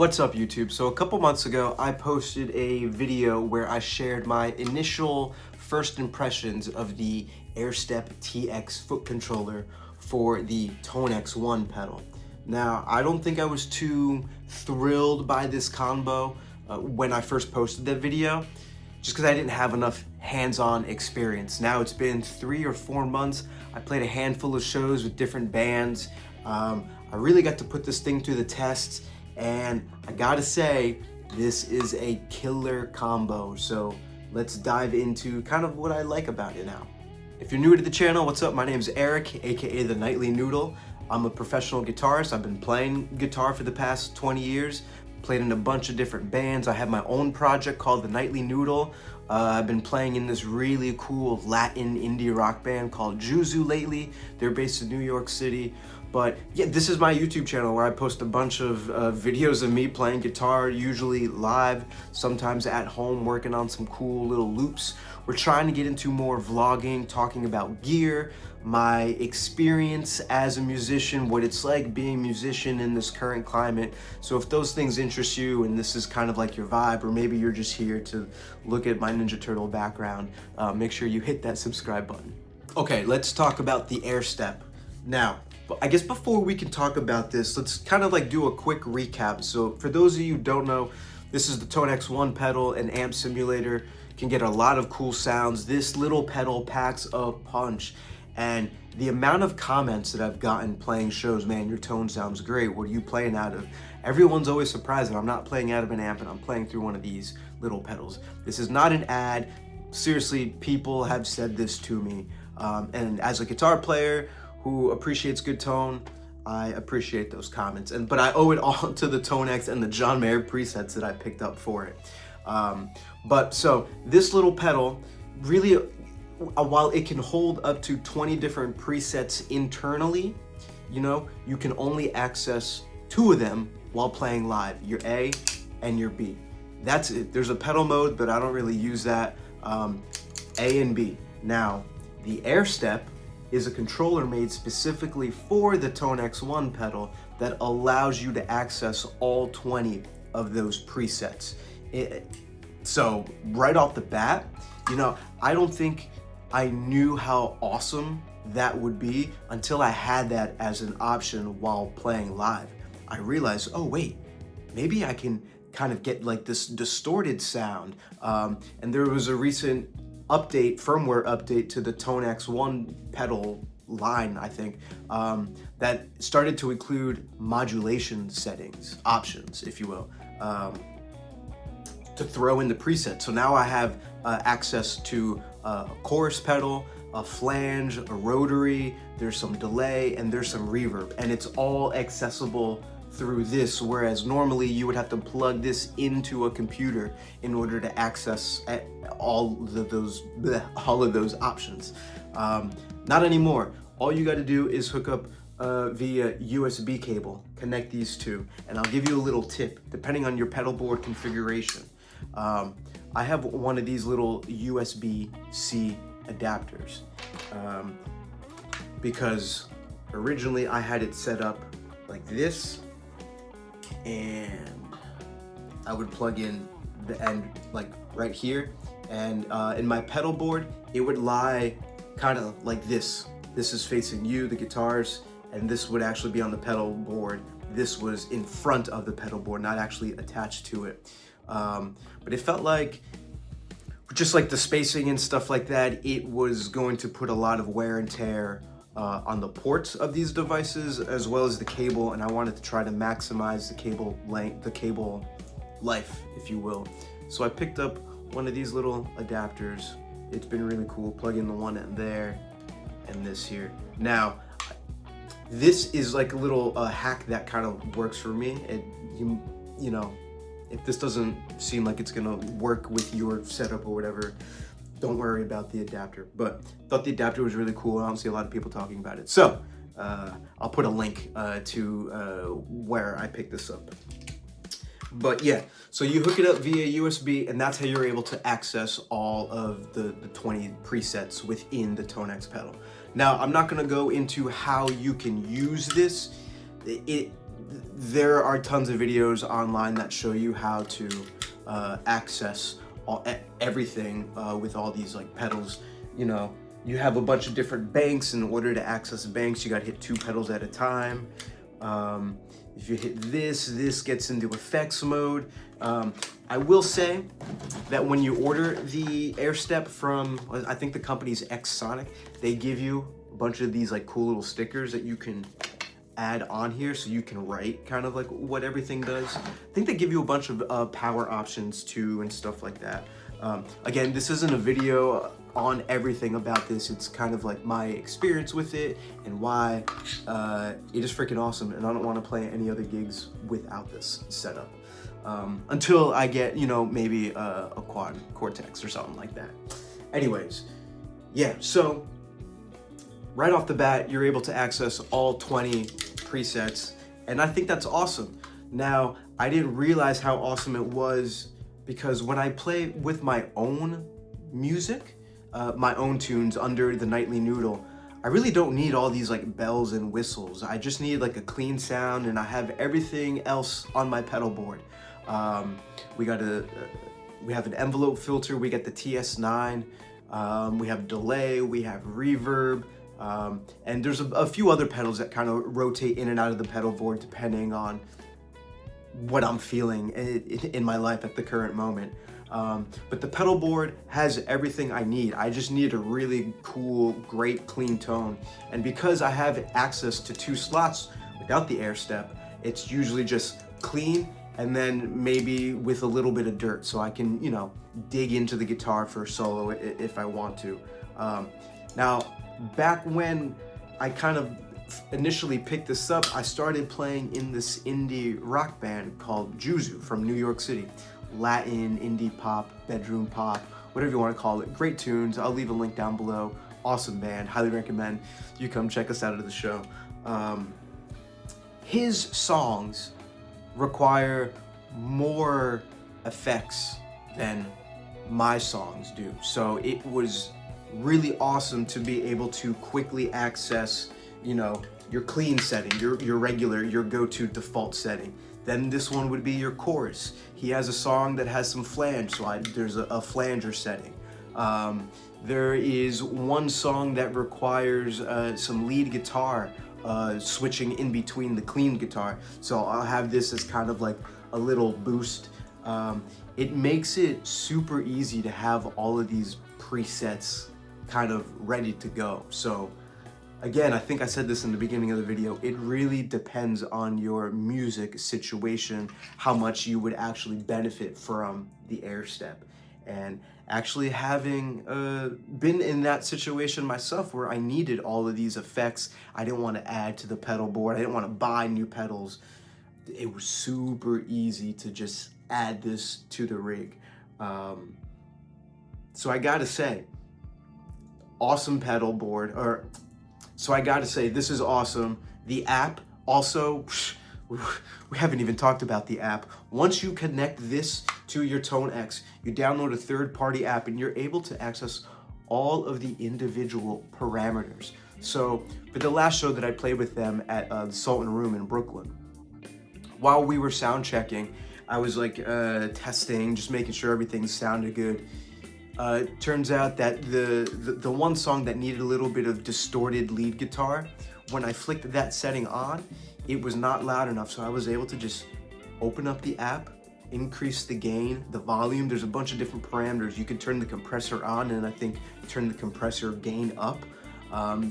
What's up, YouTube? So a couple months ago, I posted a video where I shared my initial first impressions of the Airstep TX foot controller for the Tonex One pedal. Now, I don't think I was too thrilled by this combo when I first posted that video, just because I didn't have enough hands-on experience. Now it's been 3 or 4 months. I played a handful of shows with different bands. I really got to put this thing through the tests, and I gotta say, this is a killer combo. So let's dive into kind of what I like about it now. If you're new to the channel, what's up? My name is Eric, aka the Nightly Noodle. I'm a professional guitarist. I've been playing guitar for the past 20 years. Played in a bunch of different bands. I have my own project called the Nightly Noodle. I've been playing in this really cool Latin indie rock band called Juzu lately. They're based in New York City. But yeah, this is my YouTube channel where I post a bunch of videos of me playing guitar, usually live, sometimes at home working on some cool little loops. We're trying to get into more vlogging, talking about gear, my experience as a musician, what it's like being a musician in this current climate. So if those things interest you and this is kind of like your vibe, or maybe you're just here to look at my Ninja Turtle background, make sure you hit that subscribe button. Okay, let's talk about the Airstep. Now, I guess before we can talk about this, let's kind of like do a quick recap. So for those of you who don't know, this is the Tonex One pedal, an amp simulator, can get a lot of cool sounds. This little pedal packs a punch, and the amount of comments that I've gotten playing shows, man, your tone sounds great, what are you playing out of? Everyone's always surprised that I'm not playing out of an amp and I'm playing through one of these little pedals. This is not an ad. Seriously, people have said this to me. And as a guitar player who appreciates good tone, I appreciate those comments. But I owe it all to the Tonex and the John Mayer presets that I picked up for it. But so this little pedal really, while it can hold up to 20 different presets internally, you know, you can only access 2 of them while playing live, your A and your B. That's it. There's a pedal mode, but I don't really use that. A and B. Now, the Airstep is a controller made specifically for the Tonex One pedal that allows you to access all 20 of those presets. So right off the bat, you know, I don't think I knew how awesome that would be until I had that as an option while playing live. I realized, oh wait, maybe I can kind of get like this distorted sound. And there was a recent update, firmware update to the Tonex One pedal line, I think, that started to include modulation settings, options, if you will, to throw in the preset. So now I have access to a chorus pedal, a flange, a rotary, there's some delay, and there's some reverb, and it's all accessible through this, whereas normally you would have to plug this into a computer in order to access all of those options. Not anymore. All you got to do is hook up via USB cable, connect these two, and I'll give you a little tip depending on your pedal board configuration. I have one of these little USB-C adapters because originally I had it set up like this, and I would plug in the end like right here, and in my pedal board it would lie kind of like this. This is facing you, the guitars, and this would actually be on the pedal board. This was in front of the pedal board, not actually attached to it. But it felt like, just like the spacing and stuff like that, it was going to put a lot of wear and tear on the ports of these devices, as well as the cable, and I wanted to try to maximize the cable length, the cable life, if you will. So I picked up one of these little adapters. It's been really cool. Plug in the one in there and this here. Now, this is like a little hack that kind of works for me. You know, if this doesn't seem like it's gonna work with your setup or whatever, don't worry about the adapter. But thought the adapter was really cool. I don't see a lot of people talking about it. So I'll put a link to where I picked this up. But yeah, so you hook it up via USB, and that's how you're able to access all of the 20 presets within the Tonex pedal. Now, I'm not gonna go into how you can use this. there are tons of videos online that show you how to access everything with all these like pedals. You know, you have a bunch of different banks. In order to access banks, you got to hit 2 pedals at a time. If you hit this gets into effects mode. I will say that when you order the Airstep from, I think the company's X-Sonic, they give you a bunch of these like cool little stickers that you can add on here, so you can write kind of like what everything does. I think they give you a bunch of power options too and stuff like that. Again, this isn't a video on everything about this. It's kind of like my experience with it and why it is freaking awesome, and I don't want to play any other gigs without this setup until I get, you know, maybe a quad Cortex or something like that. Anyways, yeah, so right off the bat, you're able to access all 20 presets, and I think that's awesome. Now, I didn't realize how awesome it was because when I play with my own music, my own tunes under the Nightly Noodle, I really don't need all these like bells and whistles. I just need like a clean sound, and I have everything else on my pedal board. We have an envelope filter, we got the TS9, we have delay, we have reverb, and there's a few other pedals that kind of rotate in and out of the pedal board depending on what I'm feeling in my life at the current moment. But the pedal board has everything I need. I just need a really cool, great, clean tone. And because I have access to 2 slots without the Airstep, it's usually just clean and then maybe with a little bit of dirt, so I can, you know, dig into the guitar for a solo if I want to. Now, back when I kind of initially picked this up, I started playing in this indie rock band called Juzu from New York City. Latin, indie pop, bedroom pop, whatever you want to call it. Great tunes. I'll leave a link down below. Awesome band. Highly recommend you come check us out at the show. His songs require more effects than my songs do. So it was really awesome to be able to quickly access, you know, your clean setting, your regular, your go-to default setting. Then this one would be your chorus. He has a song that has some flange, so there's a flanger setting. There is one song that requires some lead guitar switching in between the clean guitar. So I'll have this as kind of like a little boost. It makes it super easy to have all of these presets kind of ready to go. So again, I think I said this in the beginning of the video, it really depends on your music situation, how much you would actually benefit from the Airstep. And actually having been in that situation myself where I needed all of these effects, I didn't want to add to the pedal board, I didn't want to buy new pedals. It was super easy to just add this to the rig. So I gotta say, awesome pedal board, so I gotta say, this is awesome. The app also, we haven't even talked about the app. Once you connect this to your Tonex, you download a third-party app and you're able to access all of the individual parameters. So for the last show that I played with them at the Sultan Room in Brooklyn, while we were sound checking, I was like testing, just making sure everything sounded good. Turns out that the one song that needed a little bit of distorted lead guitar, when I flicked that setting on, it was not loud enough, so I was able to just open up the app, increase the gain, the volume. There's a bunch of different parameters. You can turn the compressor on and I think turn the compressor gain up.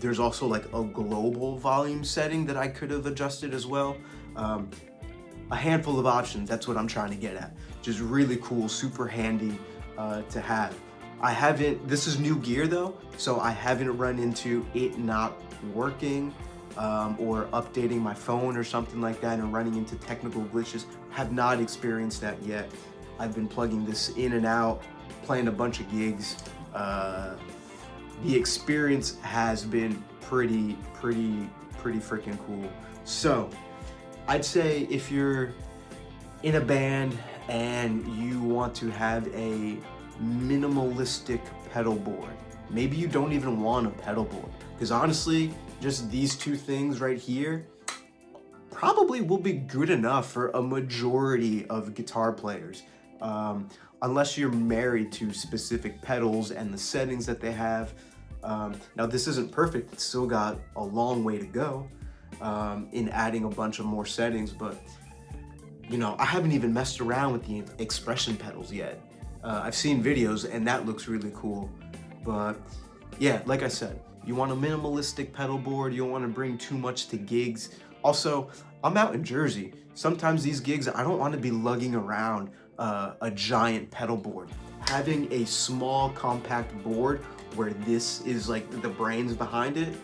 There's also like a global volume setting that I could have adjusted as well. A handful of options, that's what I'm trying to get at. Just really cool, super handy to have. This is new gear though, so I haven't run into it not working or updating my phone or something like that and running into technical glitches. Have not experienced that yet. I've been plugging this in and out, playing a bunch of gigs. The experience has been pretty freaking cool. So I'd say if you're in a band and you want to have a minimalistic pedal board, maybe you don't even want a pedal board, because honestly, just these 2 things right here, probably will be good enough for a majority of guitar players. Unless you're married to specific pedals and the settings that they have. Now this isn't perfect, it's still got a long way to go in adding a bunch of more settings, but you know, I haven't even messed around with the expression pedals yet. I've seen videos and that looks really cool, but yeah, like I said, you want a minimalistic pedal board, you don't want to bring too much to gigs. Also, I'm out in Jersey. Sometimes these gigs, I don't want to be lugging around a giant pedal board. Having a small compact board where this is like the brains behind it,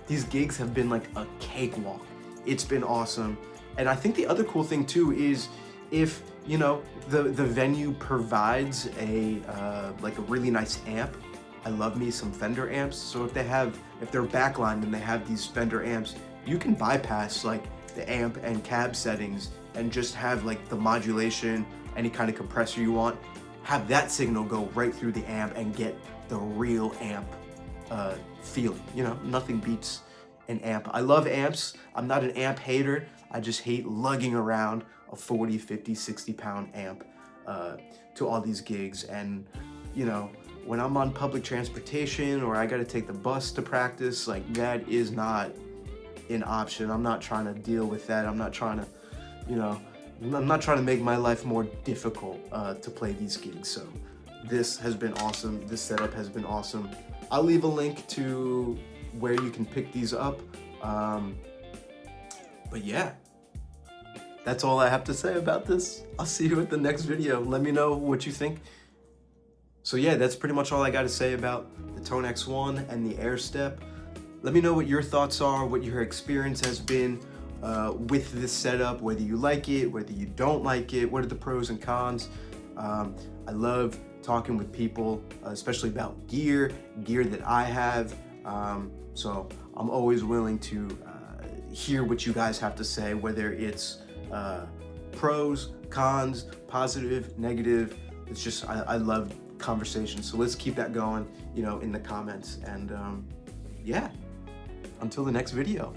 these gigs have been like a cakewalk. It's been awesome. And I think the other cool thing too is if, you know, the venue provides a like a really nice amp. I love me some Fender amps. So if they're backlined and they have these Fender amps, you can bypass like the amp and cab settings and just have like the modulation, any kind of compressor you want, have that signal go right through the amp and get the real amp feel. You know, nothing beats an amp. I love amps. I'm not an amp hater. I just hate lugging around a 40, 50, 60 pound amp to all these gigs. And, you know, when I'm on public transportation or I gotta take the bus to practice, like that is not an option. I'm not trying to deal with that. I'm not trying to, you know, I'm not trying to make my life more difficult to play these gigs. So this has been awesome. This setup has been awesome. I'll leave a link to where you can pick these up. But yeah, that's all I have to say about this. I'll see you at the next video. Let me know what you think. So yeah, that's pretty much all I got to say about the Tonex One and the Airstep. Let me know what your thoughts are, what your experience has been with this setup, whether you like it, whether you don't like it, what are the pros and cons. I love talking with people, especially about gear that I have. So I'm always willing to hear what you guys have to say, whether it's pros, cons, positive, negative. It's just, I love conversation. So let's keep that going, you know, in the comments. And yeah, until the next video.